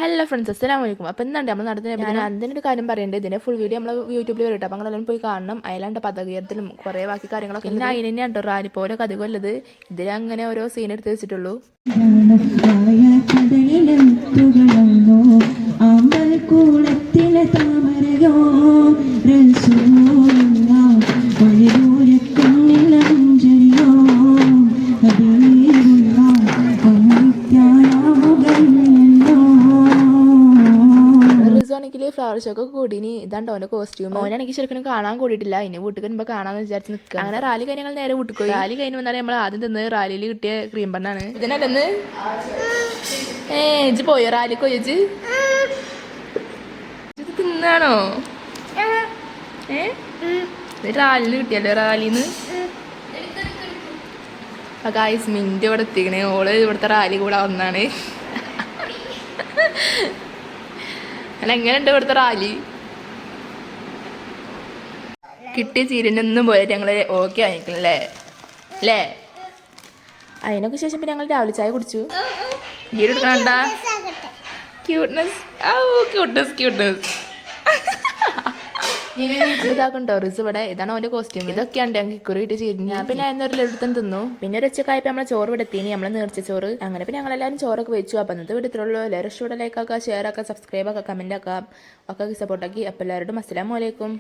Hello friends, അസ്സലാമു അലൈക്കും. അപ്പോൾ എന്തുണ്ട് നമ്മൾ നടത്തുന്ന ഞാൻ അതിൻ്റെ ഒരു കാര്യം പറയേണ്ടത്. ഇതിൻ്റെ ഫുൾ വീഡിയോ നമ്മൾ യൂട്യൂബിൽ വരും. അപ്പോൾ നമ്മളെല്ലാം പോയി കാണണം. അതിലാണ്ട് പതകീയത്തിലും കുറേ ബാക്കി കാര്യങ്ങളൊക്കെ പിന്നെ അതിന് തന്നെയാണ് കേട്ടോ റാലി പോലെ കഥകൊല്ലത്. ഇതിലങ്ങനെ ഓരോ സീൻ എടുത്ത് വെച്ചിട്ടുള്ളൂ. ണെങ്കിൽ ഫ്ലവർ ഷോക്ക് കൂടിനി. ഇതാണ്ട് ഓൻ്റെ കോസ്റ്റ്യൂം. ഓനെനിക്ക് ശരിക്കും കാണാൻ കൂടിയിട്ടില്ല. ഇനി വീട്ടിൽ വരുമ്പോൾ കാണാമെന്ന് വിചാരിച്ച് നിൽക്കുക. അങ്ങനെ റാലി കഴിഞ്ഞാൽ നേരെ വീട്ടിൽ പോയി. റാലി കഴിഞ്ഞ് വന്നാൽ നമ്മൾ ആദ്യം തിന്ന് റാലിയിൽ കിട്ടിയ ക്രീം ബണ്ണാണ്. ഇതിനല്ലെന്ന് ഇജ്ജ് പോയോ റാലിക്ക് പോയിച്ച് ഇത് തിന്നാണോ? റാലിന്ന് കിട്ടിയല്ലോ റാലിന്ന്. ഗായ്സ് മിന്റ് ഇവിടെ എത്തിക്കണേ. ഓള് ഇവിടുത്തെ റാലി കൂടെ വന്നാണ്. അല്ല എങ്ങനെയുണ്ട് ഇവിടുത്തെ റാലി? കിട്ടിയ ചീരനൊന്നും പോയിട്ട് ഞങ്ങൾ ഓക്കെ വാങ്ങിക്കണല്ലേ അല്ലേ? അതിനൊക്കെ ശേഷം പിന്നെ ഞങ്ങൾ രാവിലെ ചായ കുടിച്ചു. ഗീർ എടുക്കണണ്ട ക്യൂട്ട്നെസ്. ക്യൂട്ട്നെസ് ക്യൂട്ട്നെസ് ഇതാക്കണ്ടോ റിസ് ഇവിടെ. ഇതാണ് ഓൻ്റെ കോസ്റ്റ്യൂം. ഇതൊക്കെയാണ് ഞങ്ങൾക്ക് ഇക്കുറിയിട്ട് ചെയ്തിരുന്നു. ഞാൻ പിന്നെ എന്നൊരു ലളിതം തിന്നു. പിന്നെ ഒരു ഉച്ചക്കായപ്പോൾ നമ്മൾ ചോറ് ഇവിടെ എത്തിനി. നമ്മൾ നേർച്ച ചോറ്. അങ്ങനെ പിന്നെ ഞങ്ങളെല്ലാവരും ചോറൊക്കെ വെച്ചു. അപ്പം ഇന്നത്തെ വീട്ടിലുള്ളൂ. എല്ലാവരും ഇഷ്ടം ലൈക്ക് ആക്കുക, ഷെയർ ആക്കുക, സബ്സ്ക്രൈബ് ആക്കുക, കമൻറ്റ് ആക്കുക, ഒക്കെ സപ്പോർട്ടാക്കി. അപ്പോൾ എല്ലാവരോടും അസ്സലാമു അലൈക്കും.